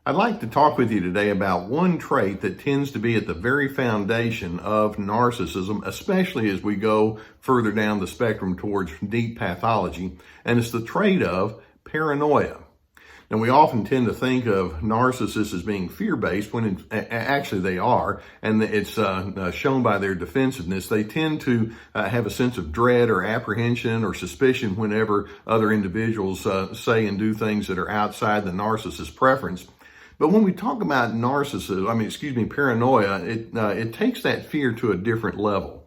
I'd like to talk with you today about one trait that tends to be at the very foundation of narcissism, especially as we go further down the spectrum towards deep pathology, and it's the trait of paranoia. Now, we often tend to think of narcissists as being fear-based when actually they are, and it's shown by their defensiveness. They tend to have a sense of dread or apprehension or suspicion whenever other individuals say and do things that are outside the narcissist's preference. But when we talk about paranoia, it takes that fear to a different level.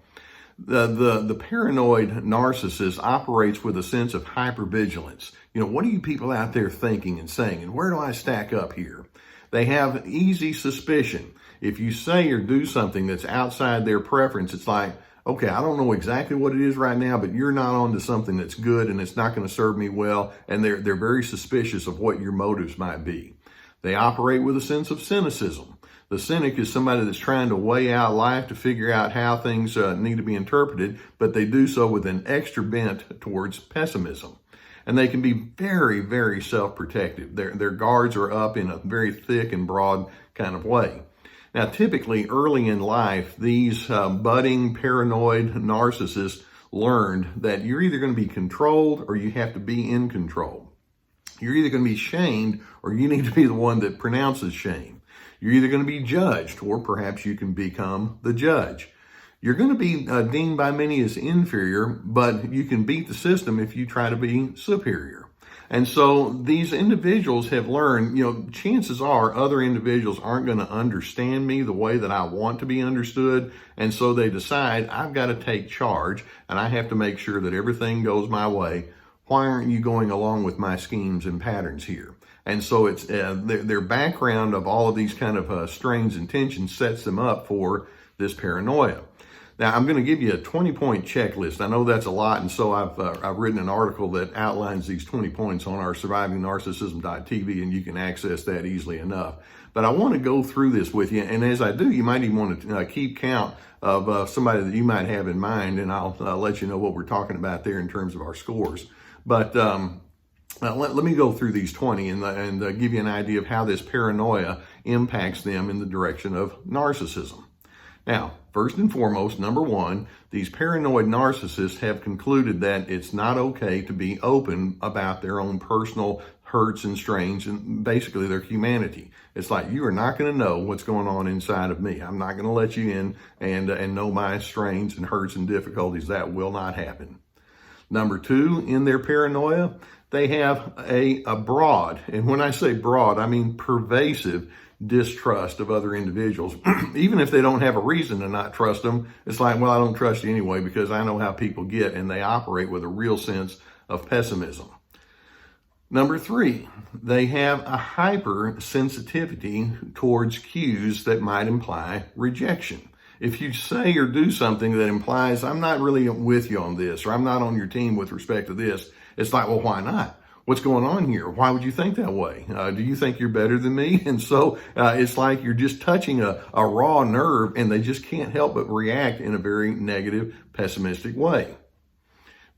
The paranoid narcissist operates with a sense of hypervigilance. What are you people out there thinking and saying, and where do I stack up here? They have easy suspicion. If you say or do something that's outside their preference, it's like, okay, I don't know exactly what it is right now, but you're not onto something that's good and it's not going to serve me well, and they're very suspicious of what your motives might be. They operate with a sense of cynicism. The cynic is somebody that's trying to weigh out life to figure out how things need to be interpreted, but they do so with an extra bent towards pessimism. And they can be very, very self-protective. Their guards are up in a very thick and broad kind of way. Now, typically early in life, these budding paranoid narcissists learned that you're either going to be controlled or you have to be in control. You're either going to be shamed or you need to be the one that pronounces shame. You're either going to be judged or perhaps you can become the judge. You're going to be deemed by many as inferior, but you can beat the system if you try to be superior. And so these individuals have learned, chances are other individuals aren't going to understand me the way that I want to be understood. And so they decide I've got to take charge and I have to make sure that everything goes my way. Why aren't you going along with my schemes and patterns here? And so it's their background of all of these kind of strains and tensions sets them up for this paranoia. Now, I'm going to give you a 20-point checklist. I know that's a lot, and so I've written an article that outlines these 20 points on our survivingnarcissism.tv, and you can access that easily enough. But I want to go through this with you, and as I do, you might even want to keep count of somebody that you might have in mind, and I'll let you know what we're talking about there in terms of our scores. But let me go through these 20 and give you an idea of how this paranoia impacts them in the direction of narcissism. Now, first and foremost, number one, these paranoid narcissists have concluded that it's not okay to be open about their own personal hurts and strains and basically their humanity. It's like, you are not going to know what's going on inside of me. I'm not going to let you in and know my strains and hurts and difficulties. That will not happen. Number two, in their paranoia, they have a broad, and when I say broad, I mean pervasive distrust of other individuals. Even if they don't have a reason to not trust them, it's like, well, I don't trust you anyway because I know how people get, and they operate with a real sense of pessimism. Number three, they have a hypersensitivity towards cues that might imply rejection. If you say or do something that implies, I'm not really with you on this, or I'm not on your team with respect to this, it's like, well, why not? What's going on here? Why would you think that way? Do you think you're better than me? And so it's like you're just touching a raw nerve, and they just can't help but react in a very negative, pessimistic way.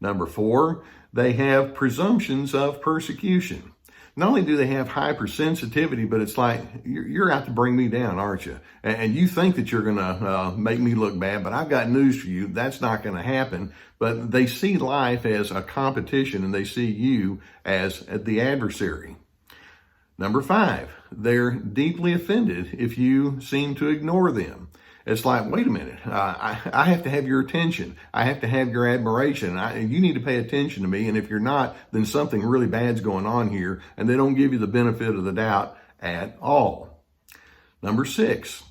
Number four, they have presumptions of persecution. Not only do they have hypersensitivity, but it's like, you're out to bring me down, aren't you? And you think that you're going to make me look bad, but I've got news for you. That's not going to happen. But they see life as a competition, and they see you as the adversary. Number five, they're deeply offended if you seem to ignore them. It's like, wait a minute, I have to have your attention. I have to have your admiration. You need to pay attention to me. And if you're not, then something really bad's going on here. And they don't give you the benefit of the doubt at all. Number six,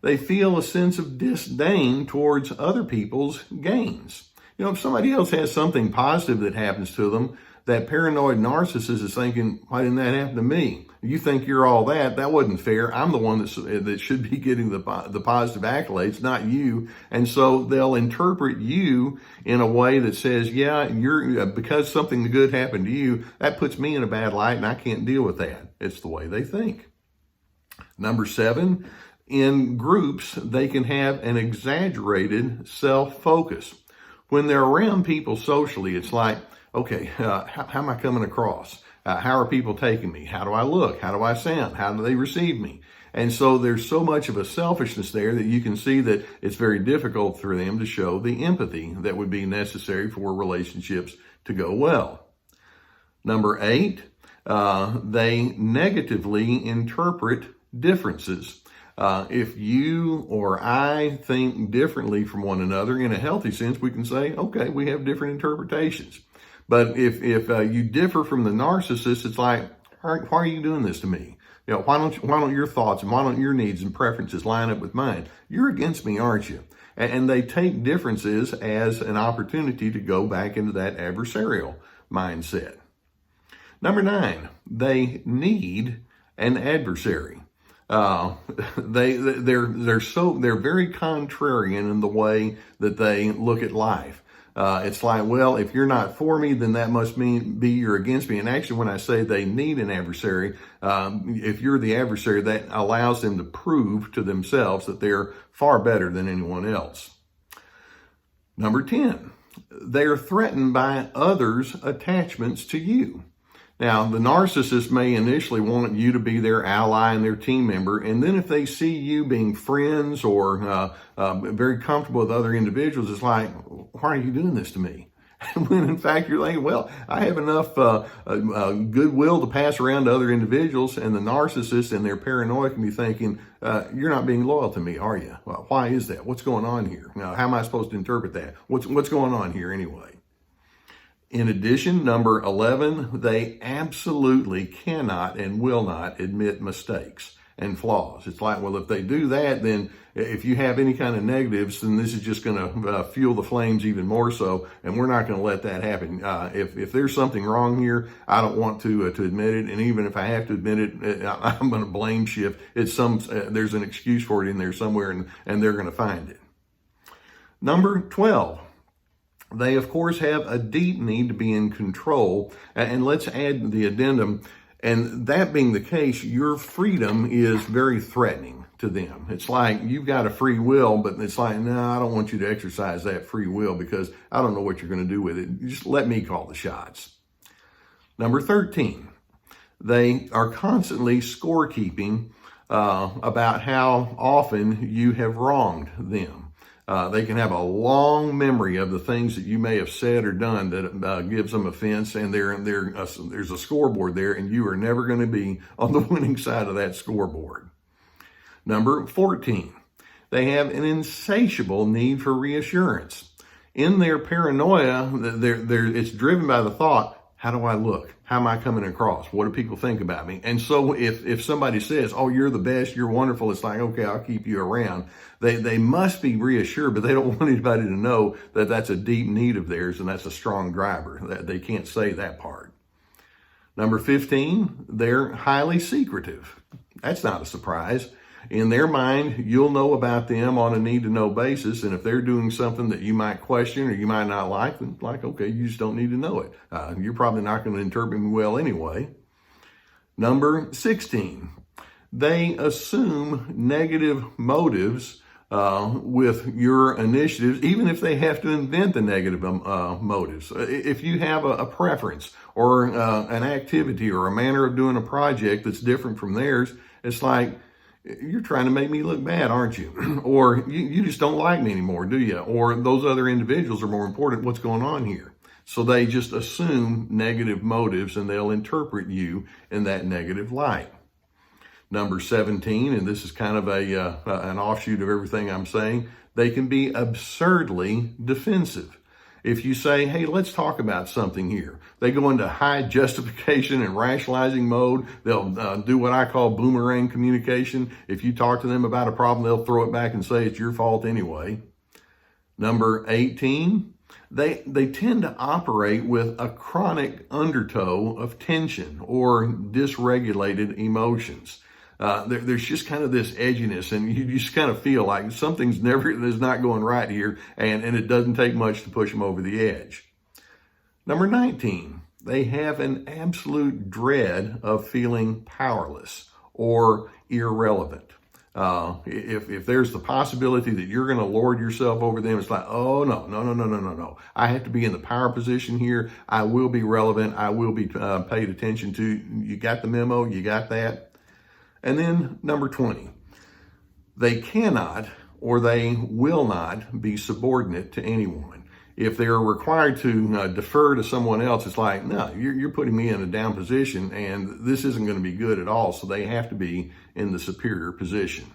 they feel a sense of disdain towards other people's gains. If somebody else has something positive that happens to them, that paranoid narcissist is thinking, why didn't that happen to me? You think you're all that. That wasn't fair. I'm the one that should be getting the positive accolades, not you. And so they'll interpret you in a way that says, yeah, you're because something good happened to you, that puts me in a bad light and I can't deal with that. It's the way they think. Number seven, in groups, they can have an exaggerated self-focus. When they're around people socially, it's like, okay, how am I coming across? How are people taking me? How do I look? How do I sound? How do they receive me? And so there's so much of a selfishness there that you can see that it's very difficult for them to show the empathy that would be necessary for relationships to go well. Number 8, they negatively interpret differences. If you or I think differently from one another in a healthy sense, we can say, okay, we have different interpretations. But if you differ from the narcissist, it's like, why are you doing this to me? You know, why don't your thoughts and why don't your needs and preferences line up with mine? You're against me, aren't you? And they take differences as an opportunity to go back into that adversarial mindset. Number 9, they need an adversary. They're very contrarian in the way that they look at life. It's like, well, if you're not for me, then that must mean you're against me. And actually, when I say they need an adversary, if you're the adversary, that allows them to prove to themselves that they're far better than anyone else. Number 10, they are threatened by others' attachments to you. Now, the narcissist may initially want you to be their ally and their team member, and then if they see you being friends or very comfortable with other individuals, it's like, why are you doing this to me? When in fact you're thinking, well, I have enough goodwill to pass around to other individuals, and the narcissist and their paranoia can be thinking, you're not being loyal to me, are you? Well, why is that? What's going on here? Now, how am I supposed to interpret that? What's going on here anyway? In addition, number 11, they absolutely cannot and will not admit mistakes and flaws. It's like, well, if they do that, then if you have any kind of negatives, then this is just going to fuel the flames even more so, and we're not going to let that happen. If there's something wrong here, I don't want to admit it, and even if I have to admit it, I'm going to blame shift. There's an excuse for it in there somewhere, and they're going to find it. Number 12. They, of course, have a deep need to be in control. And let's add the addendum. And that being the case, your freedom is very threatening to them. It's like you've got a free will, but it's like, no, I don't want you to exercise that free will because I don't know what you're going to do with it. Just let me call the shots. Number 13, they are constantly scorekeeping about how often you have wronged them. They can have a long memory of the things that you may have said or done that gives them offense, and there's a scoreboard there, and you are never going to be on the winning side of that scoreboard. Number 14, they have an insatiable need for reassurance. In their paranoia, it's driven by the thought, how do I look? How am I coming across? What do people think about me? And so if somebody says, oh, you're the best, you're wonderful, it's like, okay, I'll keep you around. They must be reassured, but they don't want anybody to know that that's a deep need of theirs and that's a strong driver. They can't say that part. Number 15, they're highly secretive. That's not a surprise. In their mind, you'll know about them on a need-to-know basis, and if they're doing something that you might question or you might not like, then like, okay, you just don't need to know it. You're probably not going to interpret me well anyway. Number 16, they assume negative motives with your initiatives, even if they have to invent the negative motives. If you have a preference or an activity or a manner of doing a project that's different from theirs, it's like, you're trying to make me look bad, aren't you? Or you just don't like me anymore, do you? Or those other individuals are more important. What's going on here? So they just assume negative motives and they'll interpret you in that negative light. Number 17, and this is kind of an offshoot of everything I'm saying, they can be absurdly defensive. If you say, hey, let's talk about something here, they go into high justification and rationalizing mode. They'll do what I call boomerang communication. If you talk to them about a problem, they'll throw it back and say it's your fault anyway. Number 18, they tend to operate with a chronic undertow of tension or dysregulated emotions. There's just kind of this edginess, and you just kind of feel like something's is not going right here, and it doesn't take much to push them over the edge. Number 19, they have an absolute dread of feeling powerless or irrelevant. If there's the possibility that you're going to lord yourself over them, it's like, oh, no. I have to be in the power position here. I will be relevant. I will be paid attention to. You got the memo? You got that? And then number 20, they cannot or they will not be subordinate to anyone. If they're required to defer to someone else, it's like, no, you're putting me in a down position and this isn't going to be good at all. So they have to be in the superior position.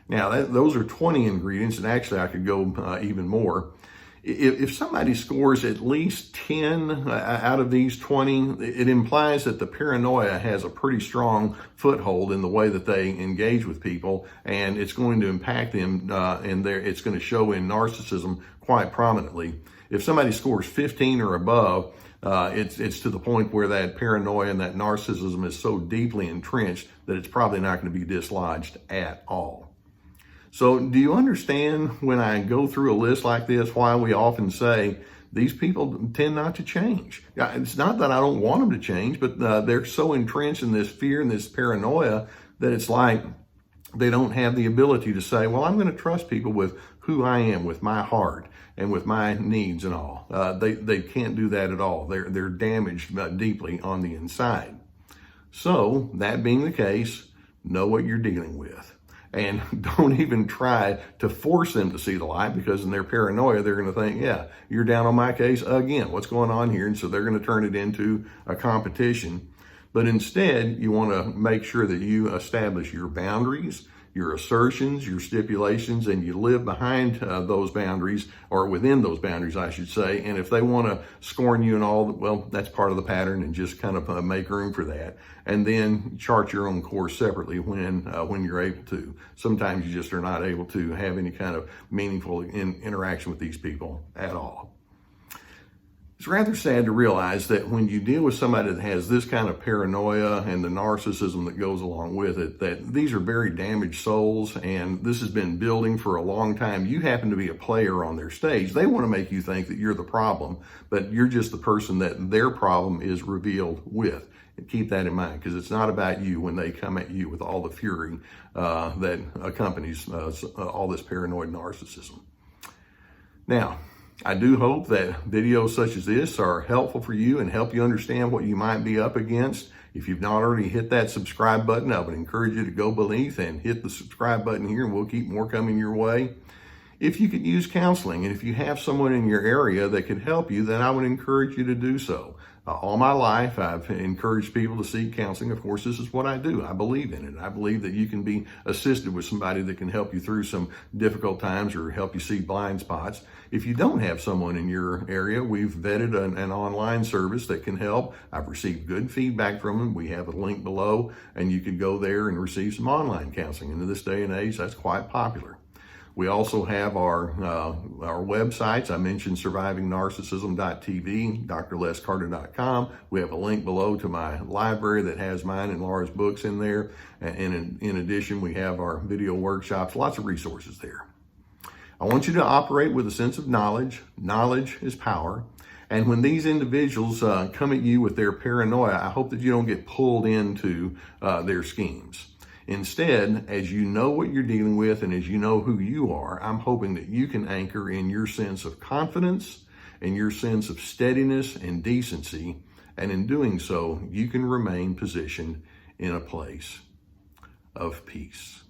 Now, those are 20 ingredients, and actually I could go even more. If somebody scores at least 10 out of these 20, it implies that the paranoia has a pretty strong foothold in the way that they engage with people, and it's going to impact them, and it's going to show in narcissism quite prominently. If somebody scores 15 or above, it's to the point where that paranoia and that narcissism is so deeply entrenched that it's probably not going to be dislodged at all. So do you understand when I go through a list like this, why we often say these people tend not to change? It's not that I don't want them to change, but they're so entrenched in this fear and this paranoia that it's like they don't have the ability to say, well, I'm going to trust people with who I am, with my heart and with my needs and all. They can't do that at all. They're damaged deeply on the inside. So that being the case, know what you're dealing with. And don't even try to force them to see the light, because in their paranoia, they're going to think, yeah, you're down on my case again. What's going on here? And so they're going to turn it into a competition. But instead, you want to make sure that you establish your boundaries, your assertions, your stipulations, and you live behind those boundaries, or within those boundaries, I should say. And if they want to scorn you and all, well, that's part of the pattern, and just kind of make room for that. And then chart your own course separately when you're able to. Sometimes you just are not able to have any kind of meaningful interaction with these people at all. It's rather sad to realize that when you deal with somebody that has this kind of paranoia and the narcissism that goes along with it, that these are very damaged souls, and this has been building for a long time. You happen to be a player on their stage. They want to make you think that you're the problem, but you're just the person that their problem is revealed with. And keep that in mind, because it's not about you when they come at you with all the fury that accompanies all this paranoid narcissism. Now, I do hope that videos such as this are helpful for you and help you understand what you might be up against. If you've not already hit that subscribe button, I would encourage you to go beneath and hit the subscribe button here, and we'll keep more coming your way. If you could use counseling, and if you have someone in your area that could help you, then I would encourage you to do so. All my life, I've encouraged people to seek counseling. Of course, this is what I do. I believe in it. I believe that you can be assisted with somebody that can help you through some difficult times or help you see blind spots. If you don't have someone in your area, we've vetted an online service that can help. I've received good feedback from them. We have a link below, and you can go there and receive some online counseling. And in this day and age, that's quite popular. We also have our websites. I mentioned survivingnarcissism.tv, drlescarter.com. We have a link below to my library that has mine and Laura's books in there. And in addition, we have our video workshops, lots of resources there. I want you to operate with a sense of knowledge. Knowledge is power. And when these individuals come at you with their paranoia, I hope that you don't get pulled into their schemes. Instead, as you know what you're dealing with and as you know who you are, I'm hoping that you can anchor in your sense of confidence and your sense of steadiness and decency. And in doing so, you can remain positioned in a place of peace.